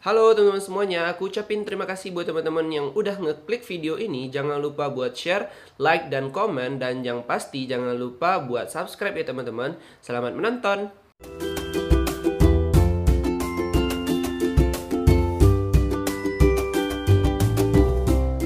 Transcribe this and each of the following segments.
Halo teman-teman semuanya, aku ucapin terima kasih buat teman-teman yang udah ngeklik video ini. Jangan lupa buat share, like, dan komen. Dan yang pasti jangan lupa buat subscribe ya teman-teman. Selamat menonton!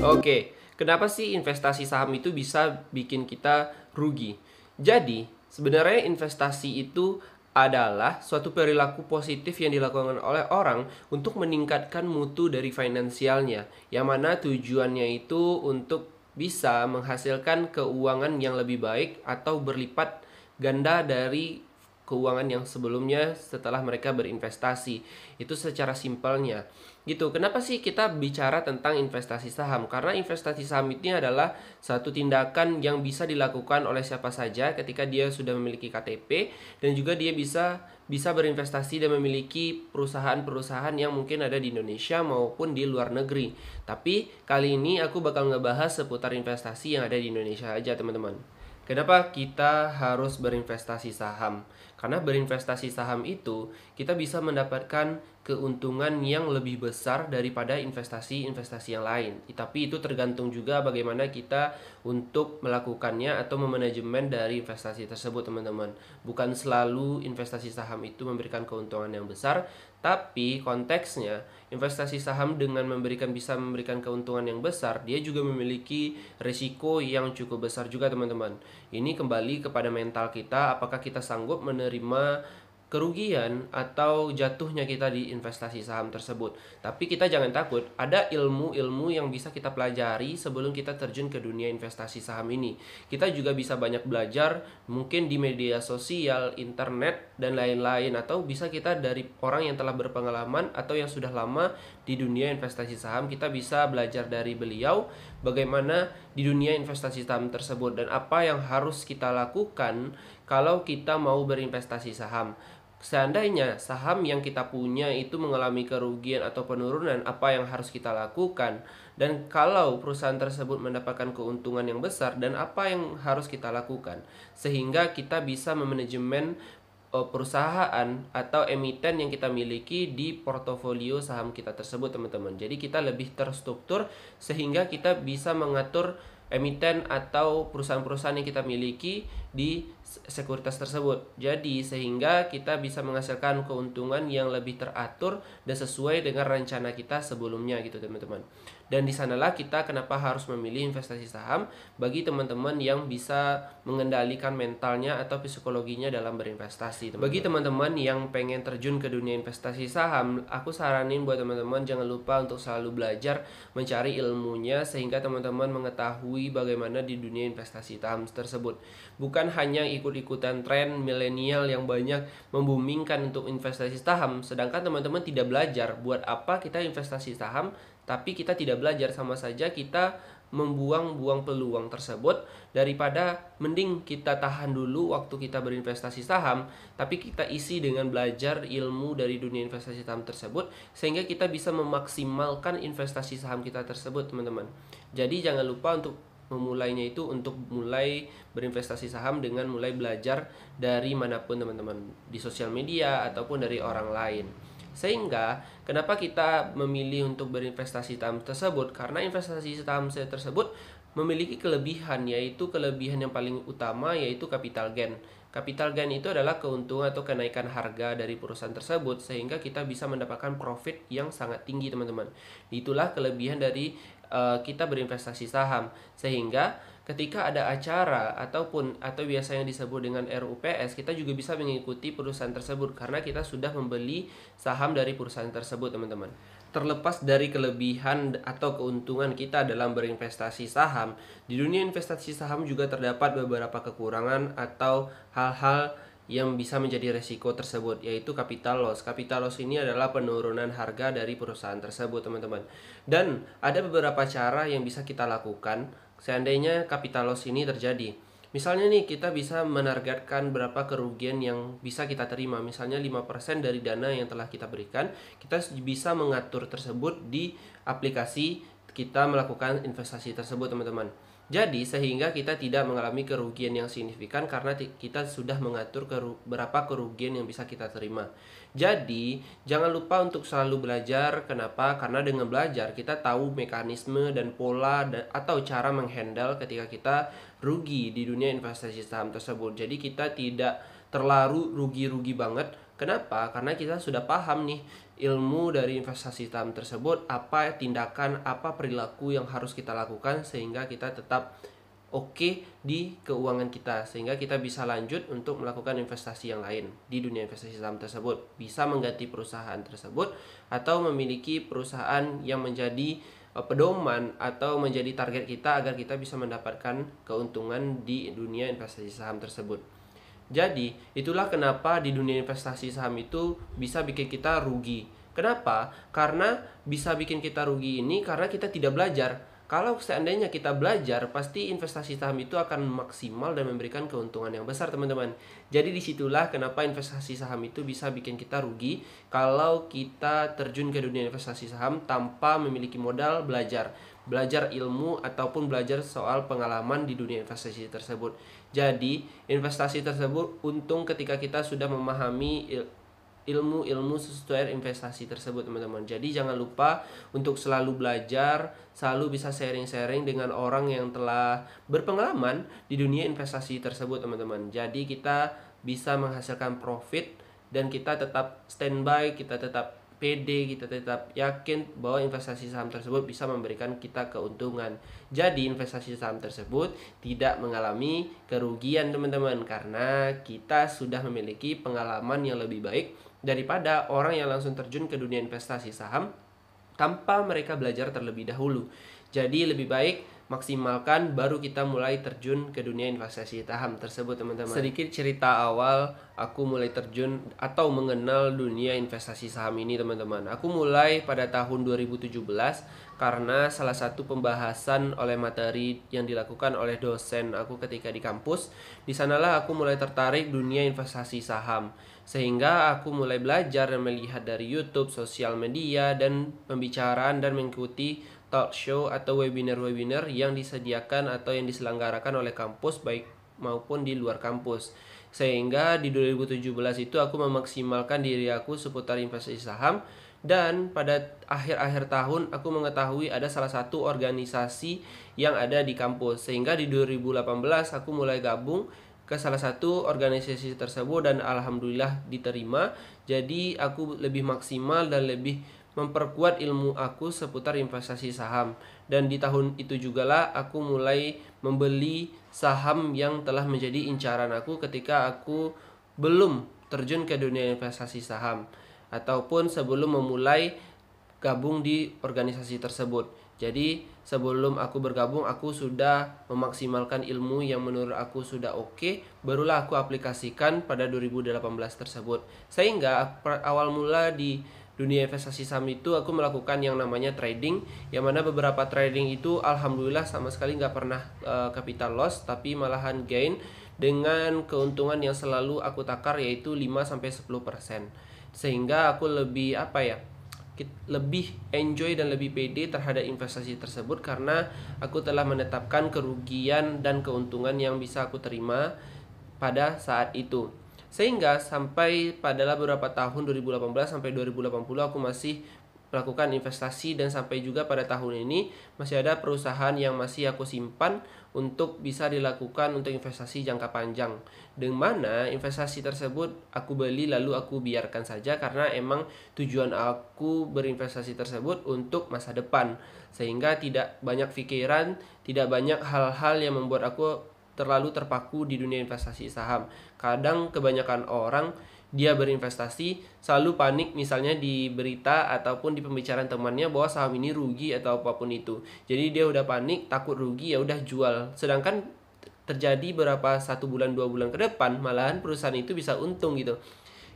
Oke, kenapa sih investasi saham itu bisa bikin kita rugi? Jadi, sebenarnya investasi itu adalah suatu perilaku positif yang dilakukan oleh orang untuk meningkatkan mutu dari finansialnya, yang mana tujuannya itu untuk bisa menghasilkan keuangan yang lebih baik atau berlipat ganda dari keuangan yang sebelumnya setelah mereka berinvestasi. Itu secara simpelnya gitu. Kenapa sih kita bicara tentang investasi saham? Karena investasi saham ini adalah satu tindakan yang bisa dilakukan oleh siapa saja ketika dia sudah memiliki KTP, dan juga dia bisa berinvestasi dan memiliki perusahaan-perusahaan yang mungkin ada di Indonesia maupun di luar negeri. Tapi kali ini aku bakal ngebahas seputar investasi yang ada di Indonesia aja teman-teman. Kenapa kita harus berinvestasi saham? Karena berinvestasi saham itu kita bisa mendapatkan keuntungan yang lebih besar daripada investasi-investasi yang lain. Tapi itu tergantung juga bagaimana kita untuk melakukannya atau memanajemen dari investasi tersebut teman-teman. Bukan selalu investasi saham itu memberikan keuntungan yang besar, tapi konteksnya investasi saham dengan bisa memberikan keuntungan yang besar, dia juga memiliki risiko yang cukup besar juga teman-teman. Ini kembali kepada mental kita, apakah kita sanggup menerima kerugian atau jatuhnya kita di investasi saham tersebut. Tapi kita jangan takut, ada ilmu-ilmu yang bisa kita pelajari sebelum kita terjun ke dunia investasi saham ini. Kita juga bisa banyak belajar mungkin di media sosial, internet, dan lain-lain, atau bisa kita dari orang yang telah berpengalaman atau yang sudah lama di dunia investasi saham. Kita bisa belajar dari beliau bagaimana di dunia investasi saham tersebut dan apa yang harus kita lakukan kalau kita mau berinvestasi saham. Seandainya saham yang kita punya itu mengalami kerugian atau penurunan, apa yang harus kita lakukan? Dan kalau perusahaan tersebut mendapatkan keuntungan yang besar, dan apa yang harus kita lakukan? Sehingga kita bisa memanajemen perusahaan atau emiten yang kita miliki di portofolio saham kita tersebut teman-teman. Jadi kita lebih terstruktur sehingga kita bisa mengatur emiten atau perusahaan-perusahaan yang kita miliki di sekuritas tersebut. Jadi sehingga kita bisa menghasilkan keuntungan yang lebih teratur dan sesuai dengan rencana kita sebelumnya gitu teman-teman. Dan di sanalah kita kenapa harus memilih investasi saham bagi teman-teman yang bisa mengendalikan mentalnya atau psikologinya dalam berinvestasi teman-teman. Bagi teman-teman yang pengen terjun ke dunia investasi saham, aku saranin buat teman-teman jangan lupa untuk selalu belajar mencari ilmunya sehingga teman-teman mengetahui bagaimana di dunia investasi saham tersebut. Bukan hanya ikut-ikutan tren milenial yang banyak membumingkan untuk investasi saham, sedangkan teman-teman tidak belajar buat apa kita investasi saham, tapi kita tidak belajar, sama saja kita membuang-buang peluang tersebut. Daripada mending kita tahan dulu waktu kita berinvestasi saham, tapi kita isi dengan belajar ilmu dari dunia investasi saham tersebut, sehingga kita bisa memaksimalkan investasi saham kita tersebut teman-teman. Jadi jangan lupa untuk memulainya itu untuk mulai berinvestasi saham dengan mulai belajar dari manapun teman-teman, di sosial media ataupun dari orang lain. Sehingga kenapa kita memilih untuk berinvestasi saham tersebut? Karena investasi saham tersebut memiliki kelebihan, yaitu kelebihan yang paling utama yaitu capital gain. Capital gain itu adalah keuntungan atau kenaikan harga dari perusahaan tersebut sehingga kita bisa mendapatkan profit yang sangat tinggi teman-teman. Itulah kelebihan dari kita berinvestasi saham. Sehingga ketika ada acara atau biasanya disebut dengan RUPS, kita juga bisa mengikuti perusahaan tersebut karena kita sudah membeli saham dari perusahaan tersebut teman-teman. Terlepas dari kelebihan atau keuntungan kita dalam berinvestasi saham, di dunia investasi saham juga terdapat beberapa kekurangan atau hal-hal yang bisa menjadi resiko tersebut, yaitu capital loss. Capital loss ini adalah penurunan harga dari perusahaan tersebut teman-teman. Dan ada beberapa cara yang bisa kita lakukan seandainya capital loss ini terjadi. Misalnya nih, kita bisa menargetkan berapa kerugian yang bisa kita terima. Misalnya 5% dari dana yang telah kita berikan, kita bisa mengatur tersebut di aplikasi kita melakukan investasi tersebut teman-teman. Jadi sehingga kita tidak mengalami kerugian yang signifikan karena kita sudah mengatur berapa kerugian yang bisa kita terima. Jadi jangan lupa untuk selalu belajar. Kenapa? Karena dengan belajar kita tahu mekanisme dan pola atau cara menghandle ketika kita rugi di dunia investasi saham tersebut. Jadi kita tidak terlalu rugi-rugi banget. Kenapa? Karena kita sudah paham nih ilmu dari investasi saham tersebut, apa tindakan, apa perilaku yang harus kita lakukan sehingga kita tetap oke di keuangan kita, sehingga kita bisa lanjut untuk melakukan investasi yang lain di dunia investasi saham tersebut, bisa mengganti perusahaan tersebut atau memiliki perusahaan yang menjadi pedoman atau menjadi target kita agar kita bisa mendapatkan keuntungan di dunia investasi saham tersebut. Jadi, itulah kenapa di dunia investasi saham itu bisa bikin kita rugi. Kenapa? Karena bisa bikin kita rugi ini karena kita tidak belajar. Kalau seandainya kita belajar, pasti investasi saham itu akan maksimal dan memberikan keuntungan yang besar, teman-teman. Jadi disitulah kenapa investasi saham itu bisa bikin kita rugi kalau kita terjun ke dunia investasi saham tanpa memiliki modal belajar ilmu ataupun belajar soal pengalaman di dunia investasi tersebut. Jadi investasi tersebut untung ketika kita sudah memahami ilmu-ilmu sesuai investasi tersebut, teman-teman. Jadi jangan lupa untuk selalu belajar, selalu bisa sharing-sharing dengan orang yang telah berpengalaman di dunia investasi tersebut, teman-teman. Jadi kita bisa menghasilkan profit dan kita tetap standby, kita tetap pede, kita tetap yakin bahwa investasi saham tersebut bisa memberikan kita keuntungan. Jadi investasi saham tersebut tidak mengalami kerugian, teman-teman, karena kita sudah memiliki pengalaman yang lebih baik daripada orang yang langsung terjun ke dunia investasi saham tanpa mereka belajar terlebih dahulu. Jadi lebih baik maksimalkan baru kita mulai terjun ke dunia investasi saham tersebut, teman-teman. Sedikit cerita awal aku mulai terjun atau mengenal dunia investasi saham ini, teman-teman. Aku mulai pada tahun 2017 karena salah satu pembahasan oleh materi yang dilakukan oleh dosen aku ketika di kampus. Di sanalah aku mulai tertarik dunia investasi saham. Sehingga aku mulai belajar dan melihat dari YouTube, sosial media, dan pembicaraan dan mengikuti talk show atau webinar-webinar yang disediakan atau yang diselenggarakan oleh kampus baik maupun di luar kampus. Sehingga di 2017 itu aku memaksimalkan diri aku seputar investasi saham, dan pada akhir-akhir tahun aku mengetahui ada salah satu organisasi yang ada di kampus. Sehingga di 2018 aku mulai gabung ke salah satu organisasi tersebut dan alhamdulillah diterima. Jadi aku lebih maksimal dan lebih memperkuat ilmu aku seputar investasi saham. Dan di tahun itu jugalah aku mulai membeli saham yang telah menjadi incaran aku ketika aku belum terjun ke dunia investasi saham ataupun sebelum memulai gabung di organisasi tersebut. Jadi sebelum aku bergabung, aku sudah memaksimalkan ilmu yang menurut aku sudah oke, barulah aku aplikasikan pada 2018 tersebut. Sehingga awal mula di dunia investasi saham itu aku melakukan yang namanya trading, yang mana beberapa trading itu alhamdulillah sama sekali nggak pernah capital loss, tapi malahan gain dengan keuntungan yang selalu aku takar yaitu 5-10%. Sehingga aku lebih lebih enjoy dan lebih pede terhadap investasi tersebut karena aku telah menetapkan kerugian dan keuntungan yang bisa aku terima pada saat itu. Sehingga sampai pada beberapa tahun 2018 sampai 2080 aku masih melakukan investasi, dan sampai juga pada tahun ini masih ada perusahaan yang masih aku simpan untuk bisa dilakukan untuk investasi jangka panjang. Dengan mana investasi tersebut aku beli lalu aku biarkan saja karena emang tujuan aku berinvestasi tersebut untuk masa depan. Sehingga tidak banyak pikiran, tidak banyak hal-hal yang membuat aku terlalu terpaku di dunia investasi saham. Kadang kebanyakan orang dia berinvestasi selalu panik misalnya di berita ataupun di pembicaraan temannya bahwa saham ini rugi atau apapun itu. Jadi dia udah panik, takut rugi, ya udah jual. Sedangkan terjadi berapa 1 bulan 2 bulan ke depan malahan perusahaan itu bisa untung gitu.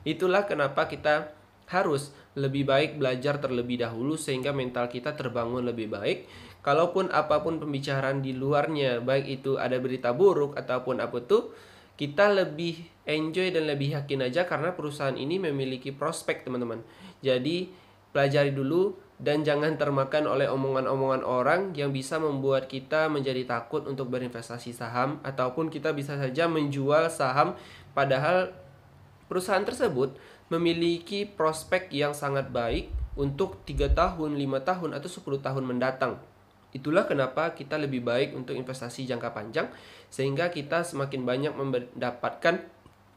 Itulah kenapa kita harus lebih baik belajar terlebih dahulu sehingga mental kita terbangun lebih baik. Kalaupun apapun pembicaraan di luarnya, baik itu ada berita buruk ataupun apa tuh, kita lebih enjoy dan lebih yakin aja karena perusahaan ini memiliki prospek, teman-teman. Jadi pelajari dulu dan jangan termakan oleh omongan-omongan orang yang bisa membuat kita menjadi takut untuk berinvestasi saham, ataupun kita bisa saja menjual saham padahal perusahaan tersebut memiliki prospek yang sangat baik untuk 3 tahun, 5 tahun, atau 10 tahun mendatang. Itulah kenapa kita lebih baik untuk investasi jangka panjang, sehingga kita semakin banyak mendapatkan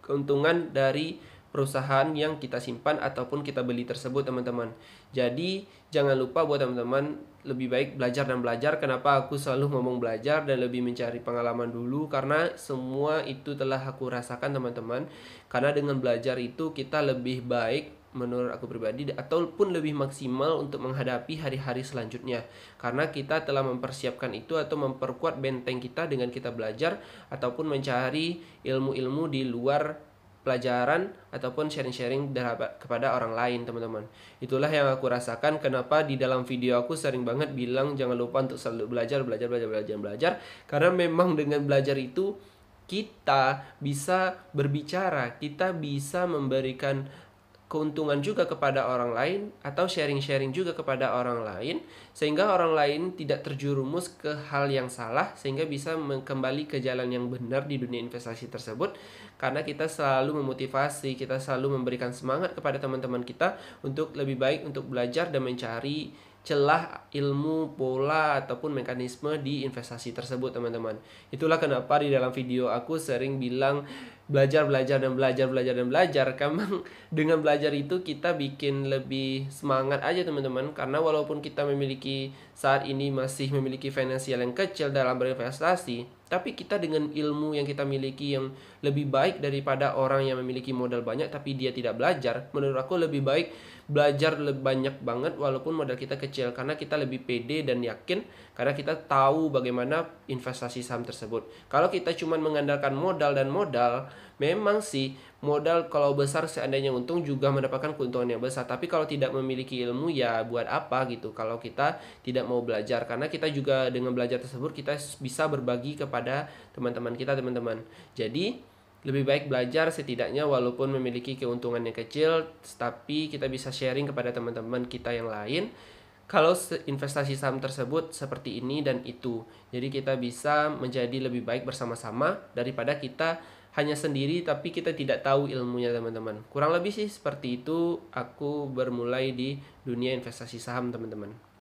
keuntungan dari perusahaan yang kita simpan ataupun kita beli tersebut, teman-teman. Jadi jangan lupa buat teman-teman lebih baik belajar dan belajar. Kenapa aku selalu ngomong belajar dan lebih mencari pengalaman dulu? Karena semua itu telah aku rasakan, teman-teman. Karena dengan belajar itu kita lebih baik menurut aku pribadi, ataupun lebih maksimal untuk menghadapi hari-hari selanjutnya, karena kita telah mempersiapkan itu atau memperkuat benteng kita dengan kita belajar ataupun mencari ilmu-ilmu di luar pelajaran ataupun sharing-sharing kepada orang lain, teman-teman. Itulah yang aku rasakan. Kenapa di dalam video aku sering banget bilang jangan lupa untuk selalu belajar, karena memang dengan belajar itu kita bisa berbicara, kita bisa memberikan keuntungan juga kepada orang lain atau sharing-sharing juga kepada orang lain, sehingga orang lain tidak terjerumus ke hal yang salah, sehingga bisa kembali ke jalan yang benar di dunia investasi tersebut. Karena kita selalu memotivasi, kita selalu memberikan semangat kepada teman-teman kita untuk lebih baik untuk belajar dan mencari celah ilmu, pola, ataupun mekanisme di investasi tersebut, teman-teman. Itulah kenapa di dalam video aku sering bilang belajar dan belajar. Karena dengan belajar itu kita bikin lebih semangat aja, teman-teman. Karena walaupun kita memiliki saat ini masih memiliki finansial yang kecil dalam berinvestasi, tapi kita dengan ilmu yang kita miliki yang lebih baik daripada orang yang memiliki modal banyak tapi dia tidak belajar. Menurut aku lebih baik belajar lebih banyak banget walaupun modal kita kecil, karena kita lebih pede dan yakin karena kita tahu bagaimana investasi saham tersebut. Kalau kita cuma mengandalkan modal dan modal, memang sih modal kalau besar seandainya untung juga mendapatkan keuntungan yang besar, tapi kalau tidak memiliki ilmu ya buat apa gitu kalau kita tidak mau belajar. Karena kita juga dengan belajar tersebut kita bisa berbagi kepada teman-teman kita, teman-teman. Jadi lebih baik belajar setidaknya walaupun memiliki keuntungan yang kecil, tapi kita bisa sharing kepada teman-teman kita yang lain kalau investasi saham tersebut seperti ini dan itu. Jadi kita bisa menjadi lebih baik bersama-sama daripada kita hanya sendiri tapi kita tidak tahu ilmunya, teman-teman. Kurang lebih sih seperti itu aku bermulai di dunia investasi saham, teman-teman.